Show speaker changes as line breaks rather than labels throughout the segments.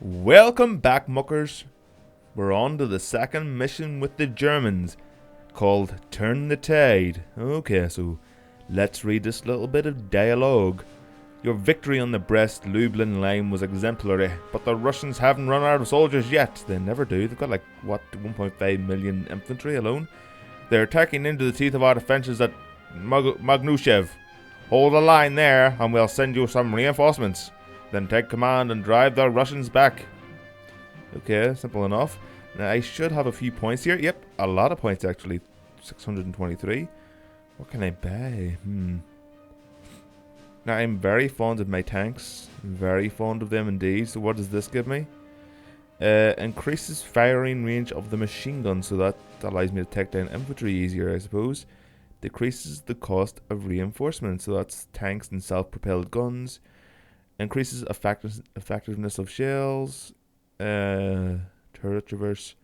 Welcome back, muckers. We're on to the second mission with the Germans, called Turn the Tide. Okay, so let's read this little bit of dialogue. Your victory on the Brest-Lublin line was exemplary, but the Russians haven't run out of soldiers yet. They never do. They've got like, what, 1.5 million infantry alone? They're attacking into the teeth of our defences at Magnushev. Hold the line there, and we'll send you some reinforcements. Then take command and drive the Russians back. Okay, simple enough. Now I should have a few points here. Yep, a lot of points actually. 623. What can I buy? Now I'm very fond of my tanks. Very fond of them indeed. So what does this give me? Increases firing range of the machine gun, so that allows me to take down infantry easier, I suppose. Decreases the cost of reinforcement, so that's tanks and self-propelled guns. Increases effectiveness of shells. Turret traverse.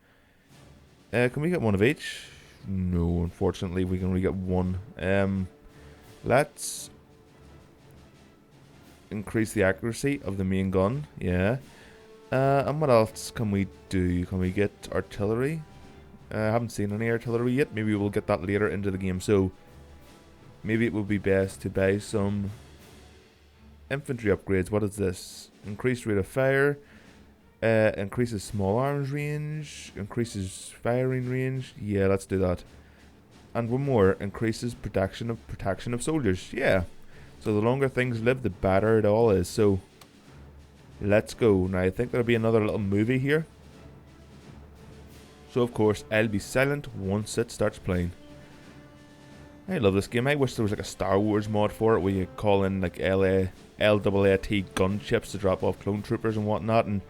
Can we get one of each? No, unfortunately we can only get one. Let's increase the accuracy of the main gun. Yeah. And what else can we do? Can we get artillery? I haven't seen any artillery yet. Maybe we'll get that later into the game. So maybe it would be best to buy some infantry upgrades. What is this? Increased rate of fire. Increases small arms range. Increases firing range. Yeah, let's do that. And one more. Increases protection of soldiers. Yeah. So the longer things live, the better it all is. So let's go. Now I think there'll be another little movie here. So of course I'll be silent once it starts playing. I love this game. I wish there was like a Star Wars mod for it where you call in like LAAT gunships to drop off clone troopers and whatnot, and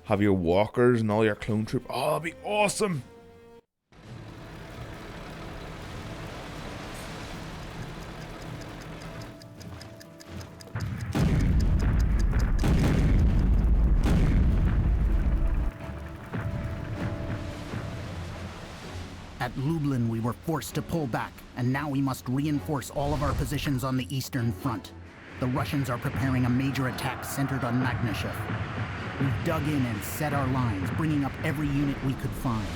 have your walkers and all your clone troopers. Oh, that'd be awesome!
At Lublin, we were forced to pull back, and now we must reinforce all of our positions on the Eastern Front. The Russians are preparing a major attack centered on Magnushev. We've dug in and set our lines, bringing up every unit we could find.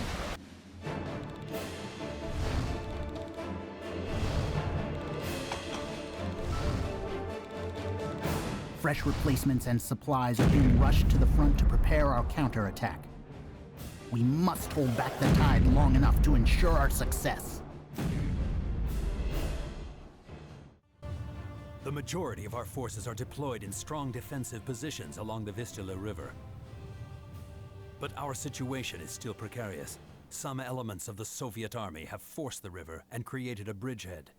Fresh replacements and supplies are being rushed to the front to prepare our counterattack. We must hold back the tide long enough to ensure our success.
The majority of our forces are deployed in strong defensive positions along the Vistula River. But our situation is still precarious. Some elements of the Soviet army have forced the river and created a bridgehead.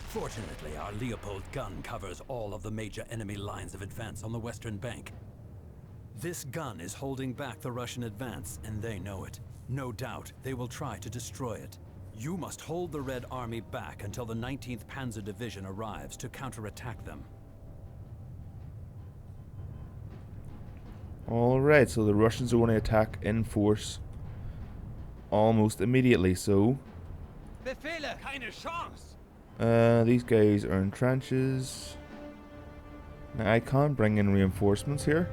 Fortunately, our Leopold gun covers all of the major enemy lines of advance on the western bank. This gun is holding back the Russian advance, and they know it. No doubt, they will try to destroy it. You must hold the Red Army back until the 19th Panzer Division arrives to counterattack them.
Alright, so the Russians are going to attack in force almost immediately, so
Befehle, keine Chance.
these guys are in trenches. Now I can't bring in reinforcements here.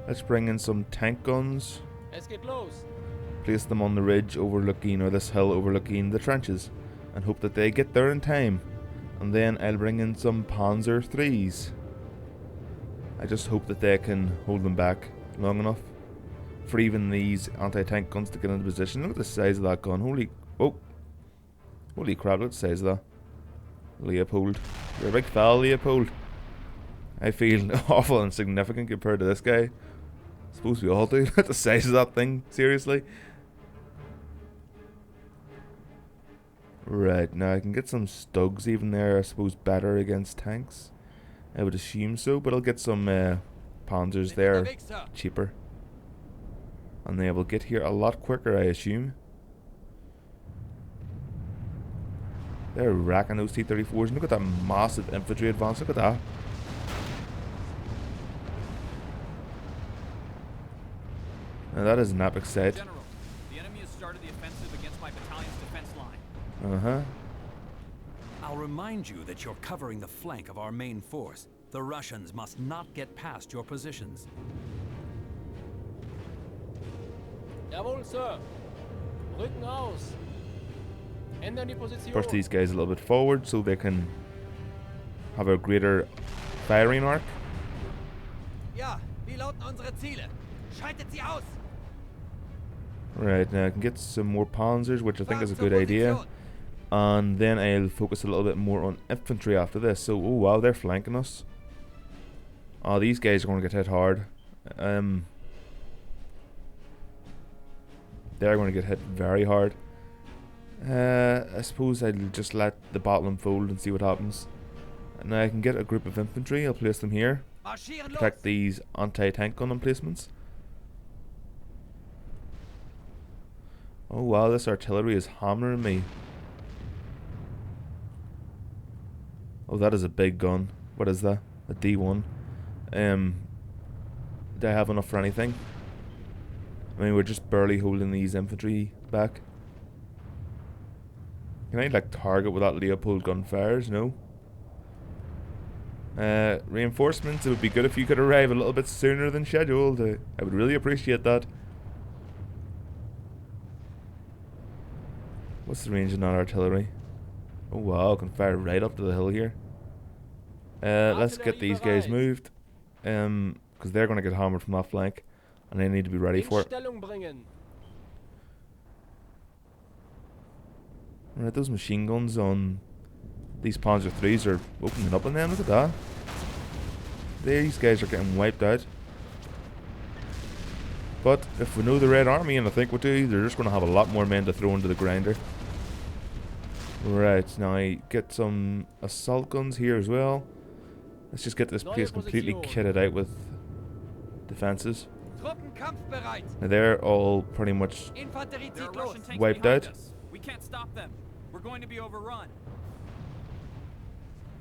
Let's bring in some tank guns.
Es geht los.
Place them on the ridge overlooking, or this hill overlooking the trenches, and hope that they get there in time. And then I'll bring in some Panzer IIIs. I just hope that they can hold them back long enough for even these anti-tank guns to get into position. Look at the size of that gun. Holy crap, look at the size of that. Leopold. You're a big fella, Leopold. I feel awful insignificant compared to this guy. Suppose we all do. At the size of that thing, seriously. Right, now I can get some Stugs even there, I suppose better against tanks. I would assume so, but I'll get some Panzers there, cheaper. And they will get here a lot quicker, I assume. They're racking those T-34s, and look at that massive infantry advance, look at that. Now that is an epic sight.
General, the enemy has started the offensive against my battalion's defense line.
I'll remind you that you're covering the flank of our main force. The Russians must not get past your positions.
Jawohl, Sir. Rücken aus. Ändern die Position.
Push these guys a little bit forward so they can have a greater firing arc.
Ja, wie lauten unsere Ziele? Schaltet sie aus!
Right, now I can get some more panzers, which I think is a good idea. And then I'll focus a little bit more on infantry after this. So, oh wow, they're flanking us. Oh, these guys are going to get hit hard. They're going to get hit very hard. I suppose I'll just let the battle unfold and see what happens. And now I can get a group of infantry. I'll place them here. Protect these anti-tank gun emplacements. Oh wow, this artillery is hammering me. Oh, that is a big gun. What is that? A D1. Do I have enough for anything? I mean, we're just barely holding these infantry back. Can I like target with that Leopold gun fires? No. Reinforcements, it would be good if you could arrive a little bit sooner than scheduled. I would really appreciate that. What's the range of that artillery? Oh wow, I can fire right up to the hill here. Let's get these guys moved. Because they're going to get hammered from that flank. And I need to be ready for it. Right, those machine guns on these Panzer IIIs are opening up on them. Look at that. These guys are getting wiped out. But if we know the Red Army, and I think we do, they're just going to have a lot more men to throw into the grinder. Right, now I get some assault guns here as well. Let's just get this place completely kitted out with defenses. Now they're all pretty much wiped out.
We can't stop them. We're going to be overrun.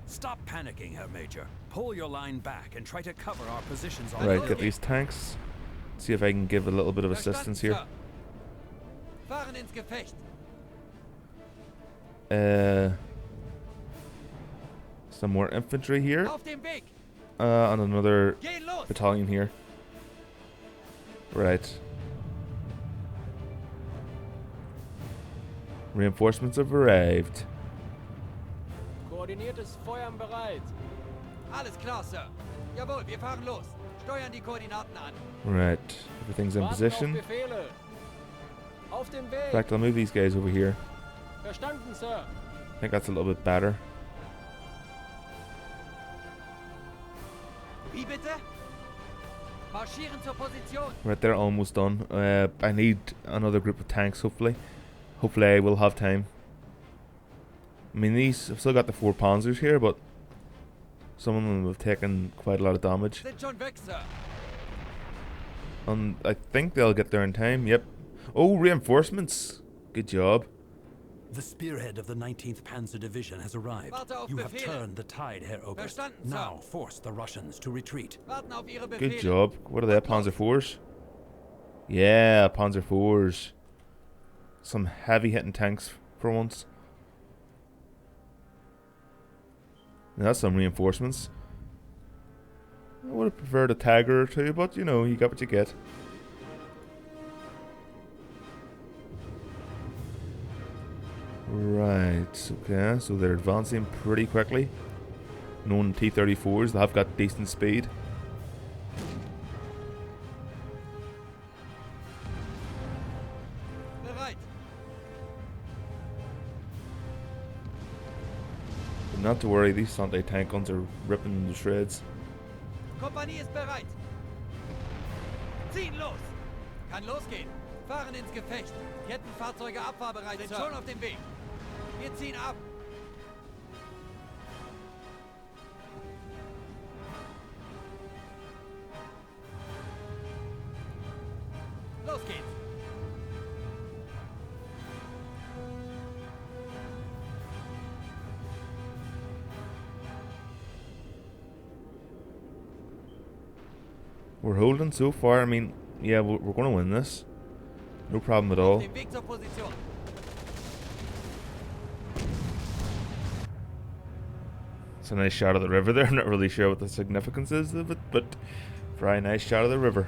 Stop panicking, Herr Major. Pull your line back and try to cover our positions on
Right, get these tanks. See if I can give a little bit of assistance here. Some more infantry here. And another battalion here. Right. Reinforcements have arrived.
Koordiniertes Feuern bereit.
Alles klar, Sir. Jawohl, wir fahren los. Steuern die Koordinaten an.
Right. Everything's in position. In
Auf den Weg.
fact, I'll move these guys over here.
Verstanden, Sir.
I think that's a little bit better.
Wie bitte? Marschieren zur Position.
Right, they're almost done. I need another group of tanks, hopefully. Hopefully I will have time. I mean, I've still got the 4 Panzers here, but some of them have taken quite a lot of damage.
Sind schon weg, Sir.
And I think they'll get there in time. Yep. Oh, reinforcements. Good job.
The spearhead of the 19th Panzer Division has arrived. You have turned the tide, Herr Oberst. Now force the Russians to retreat.
Warten auf Ihre Befehle.
Good job. What are they? Panzer IVs? Yeah, Panzer IVs. Some heavy hitting tanks for once. And that's some reinforcements. I would have preferred a Tiger or two, but you know, you got what you get. Right, okay, so they're advancing pretty quickly. Known T-34s, they have got decent speed.
Bereit.
But not to worry, these anti-tank guns are ripping into shreds.
Kompanie ist bereit. Ziehen los. Kann losgehen. Fahren ins Gefecht. Kettenfahrzeuge abfahrbereit. Sind schon auf dem Weg. Wir ziehen ab. Los geht's.
We're holding so far. I mean, yeah, we're going to win this. No problem at all.
Auf dem Weg zur Position.
It's a nice shot of the river there. I'm not really sure what the significance is of it, but very nice shot of the river.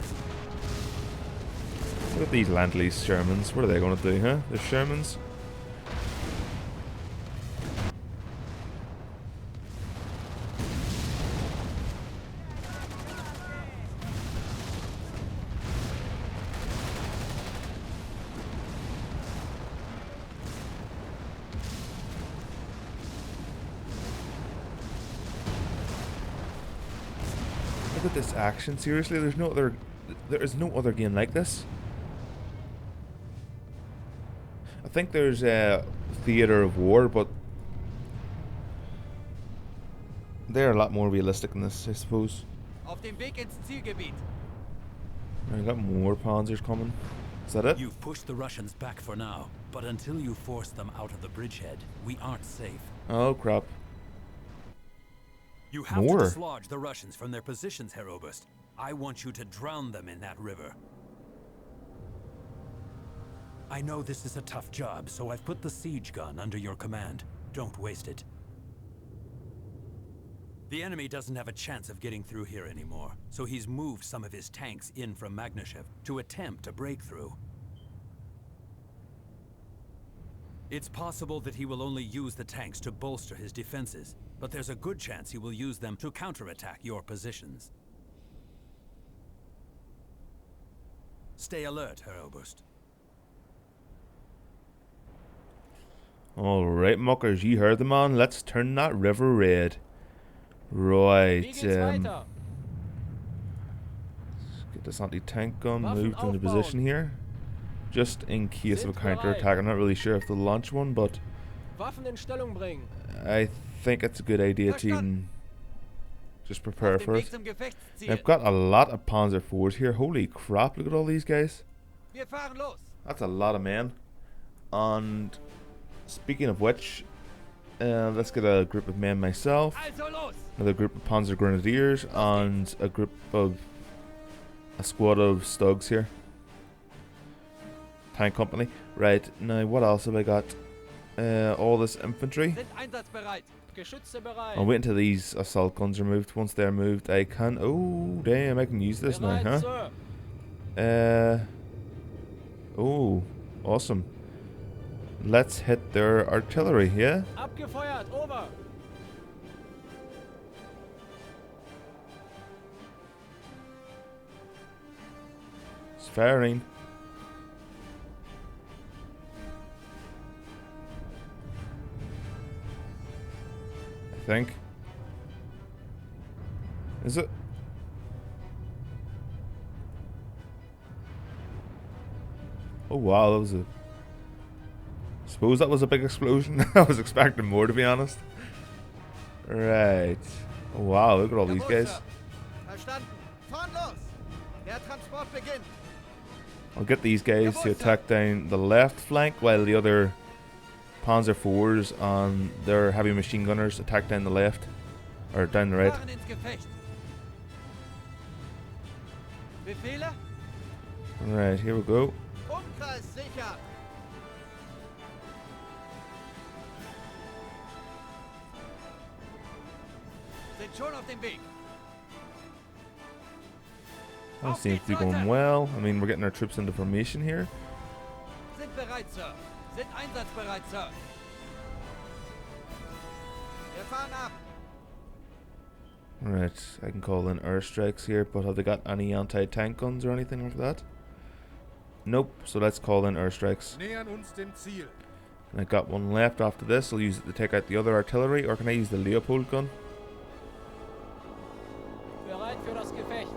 Look at these Land-Lease Shermans. What are they going to do, huh? They're Shermans. Look at this action. Seriously, there is no other game like this. I think there's a Theater of War, but they're a lot more realistic in this, I suppose.
Auf dem Weg ins Zielgebiet.
I got more Panzers coming. Is that it?
You've pushed the Russians back for now, but until you force them out of the bridgehead, we aren't safe.
Oh crap.
You have
More?
to dislodge the Russians from their positions, Herr Oberst. I want you to drown them in that river. I know this is a tough job, so I've put the siege gun under your command. Don't waste it. The enemy doesn't have a chance of getting through here anymore, so he's moved some of his tanks in from Magneshev to attempt a breakthrough. It's possible that he will only use the tanks to bolster his defenses, but there's a good chance he will use them to counterattack your positions. Stay alert, Herr Oberst.
Alright, muckers, you heard the man. Let's turn that river red. Right.
Wie geht's weiter?
Let's get this anti-tank gun
Waffen
moved into
aufbauen.
position here. Just in case of a
Sind
counter-attack. I'm not really sure if they'll launch one, but
Waffen in Stellung bringen.
I think it's a good idea to even just prepare
Auf dem
for
Weg
it.
zum Gefechtsziel.
I've got a lot of Panzer IVs here. Holy crap, look at all these guys.
Wir fahren los.
That's a lot of men. And speaking of which, let's get a group of men myself,
Also los.
another group of Panzer Grenadiers, and a squad of Stugs here. Tank company. Right, now what else have I got? All this infantry.
Sind einsatzbereit.
Geschütze bereit.
I'll wait until these assault guns are moved. Once they're moved, I can... Oh, damn, I can use this now,
Bereit,
huh?
Sir.
Oh, awesome. Let's hit their artillery, yeah?
Abgefeuert. Over.
It's firing. I think. Is it? Oh wow, that was a... Suppose that was a big explosion. I was expecting more, to be honest. Right. Oh wow, look at all these
Jawohl,
guys.
Sir. Verstanden. Fahren los. Der Transport beginnt.
I'll get these guys to attack down the left flank while the other Panzer IVs and their heavy machine gunners attack down the left. Or down the right.
Fahren ins Gefecht. Befehle?
Right, here we go.
Umkreis sicher. Sind schon auf dem Weg.
That seems to be going well. I mean, we're getting our troops into formation here.
Sind bereit, Sir. Sind einsatzbereit, Sir. Wir fahren ab.
Right, I can call in airstrikes here, but have they got any anti-tank guns or anything like that? Nope, so let's call in airstrikes.
Nähern uns dem Ziel.
And I got one left after this. I'll use it to take out the other artillery, or can I use the Leopold gun?
Bereit für das Gefecht.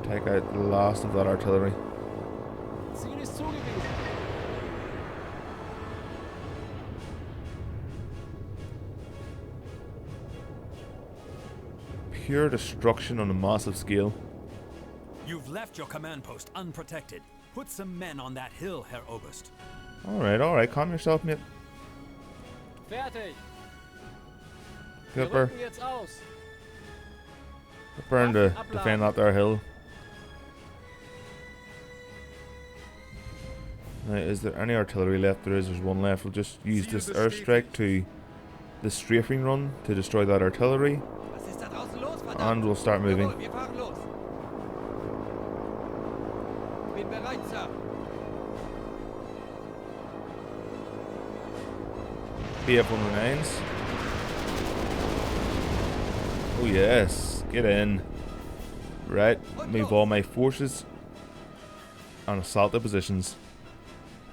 Take out the last of that artillery.
Ziel ist zugewiesen.
Pure destruction on a massive scale.
You've left your command post unprotected. Put some men on that hill, Herr Oberst.
Alright, calm yourself, mate.
Fertig.
Get
Wir
up
rücken jetzt aus.
burn to defend that there hill. Now, is there any artillery left? There is, there's one left. We'll just use this airstrike to the strafing run to destroy that artillery,
Was ist da draußen los, verdammt?
and we'll start moving.
Jawohl, wir fahren los. Bin bereit, Sir.
BF-109s. Oh yes, get in. Right, move all my forces and assault the positions.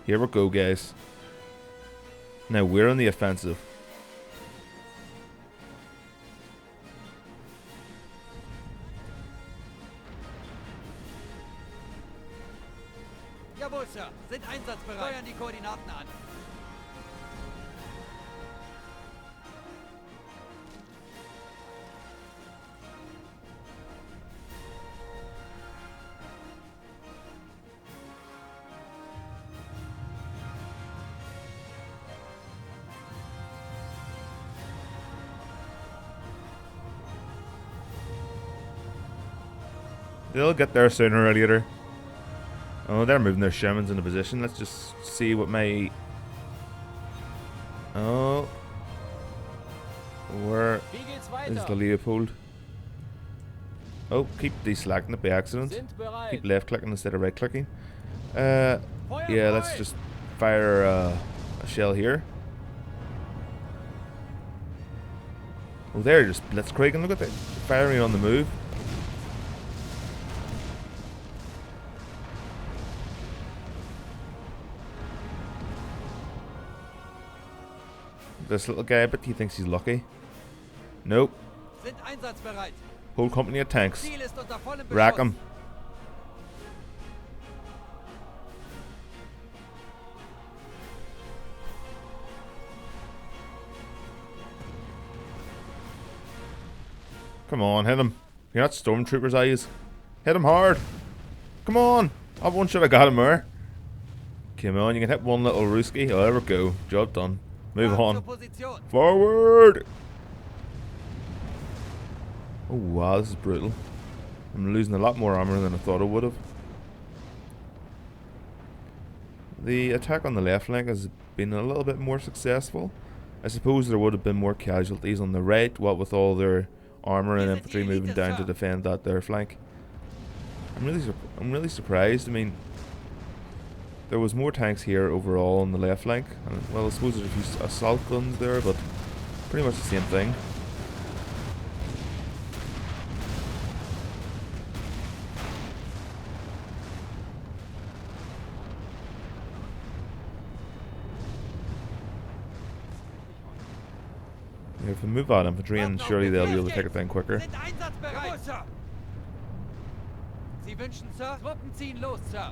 Here we go, guys. Now we're on the offensive.
Jawohl, Sir. Sind einsatzbereit. Steuern die Koordinaten an.
They'll get there sooner or later. Oh, they're moving their Shermans into position. Let's just see what my... Oh. Where
Wie geht's
is the
weiter?
Leopold? Oh, keep deselecting it by accident.
Sind bereit.
Keep left clicking instead of right clicking. Yeah, let's just fire a shell here. Oh, they're just blitzkrieging. Look at that. Firing on the move. This little guy, but he thinks he's lucky. Nope.
Sind einsatzbereit.
Whole company of tanks.
Ziel ist unter vollem Beschuss.
Rack 'em. Come on, hit him. You're not stormtroopers, are yous? Hit him hard. Come on. I one should have got him there. Come on, you can hit one little Ruski. Oh, there we go. Job done. Move
Zur
on.
Position.
Forward! Oh wow, this is brutal. I'm losing a lot more armor than I thought I would have. The attack on the left flank has been a little bit more successful. I suppose there would have been more casualties on the right, what with all their armor and infantry moving down to defend that their flank. I'm really surprised. I mean, there was more tanks here overall on the left flank. And, well, I suppose there's a few assault guns there, but pretty much the same thing. Yeah, if we move out infantry, and surely they'll be able to take it down quicker.
Sind einsatzbereit. Jawohl, Sir. Sie wünschen, Sir? Truppen ziehen los, Sir.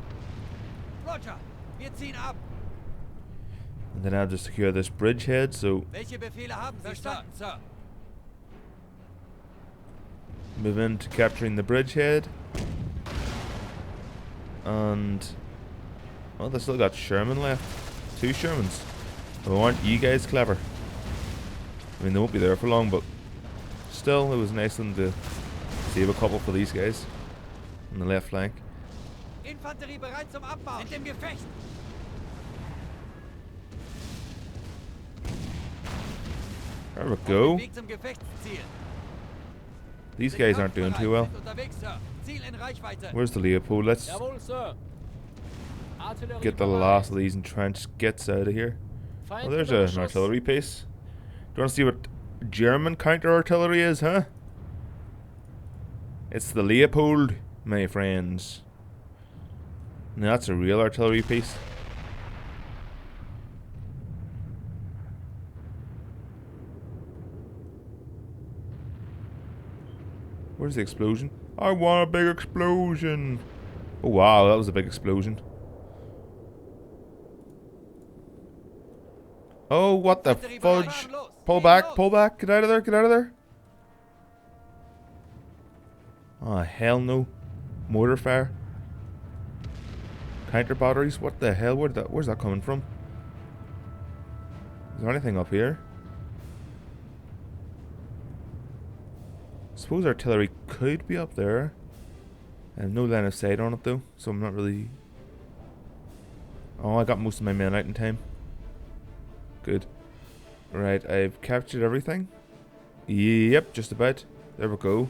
Roger. Wir ziehen ab.
And then I have to secure this bridgehead, so
Welche Befehle haben Sie, Verstanden, Sir?
move into capturing the bridgehead. And well, they still got Sherman left. 2 Shermans. Oh, aren't you guys clever? I mean, they won't be there for long, but still, it was nice of them to save a couple for these guys on the left flank.
Infanterie bereit zum Abmarsch. Sind im Gefecht.
There we
Auf dem
go.
Weg zum Gefechtsziel.
These guys aren't doing too well.
Sind unterwegs, Sir. Ziel in Reichweite.
Where's the Leopold? Let's
Jawohl, Sir. Artillerie
get the
bereit.
last of these entrenched gets out of here. Oh, there's
Feindlicher
an
Beschuss.
artillery piece. Do you want to see what German counter-artillery is, huh? It's the Leopold, my friends. Now that's a real artillery piece. Where's the explosion? I want a big explosion! Oh wow, that was a big explosion. Oh, what the fudge? Pull back, get out of there, get out of there. Oh, hell no. Mortar fire. Counter batteries, what the hell? Where's that coming from? Is there anything up here? Suppose artillery could be up there. I have no line of sight on it though, so I'm not really... Oh, I got most of my men out in time. Good. Right, I've captured everything. Yep, just about. There we go.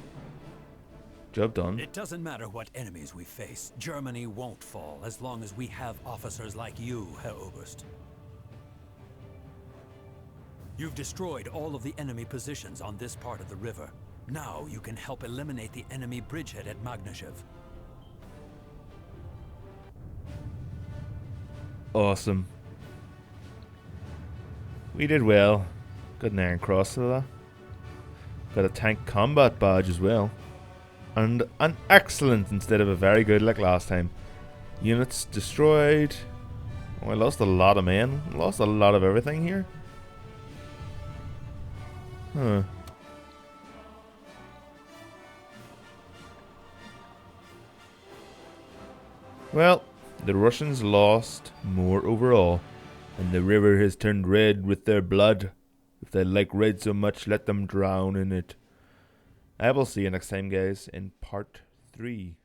Job done.
It doesn't matter what enemies we face. Germany won't fall as long as we have officers like you, Herr Oberst. You've destroyed all of the enemy positions on this part of the river. Now you can help eliminate the enemy bridgehead at Magneshev.
Awesome. We did well. Got an Iron Cross to that. Got a tank combat badge as well. And an excellent instead of a very good like last time. Units destroyed. Oh, I lost a lot of men. Lost a lot of everything here. Huh. Well, the Russians lost more overall, and the river has turned red with their blood. If they like red so much, let them drown in it. I will see you next time, guys, in part 3.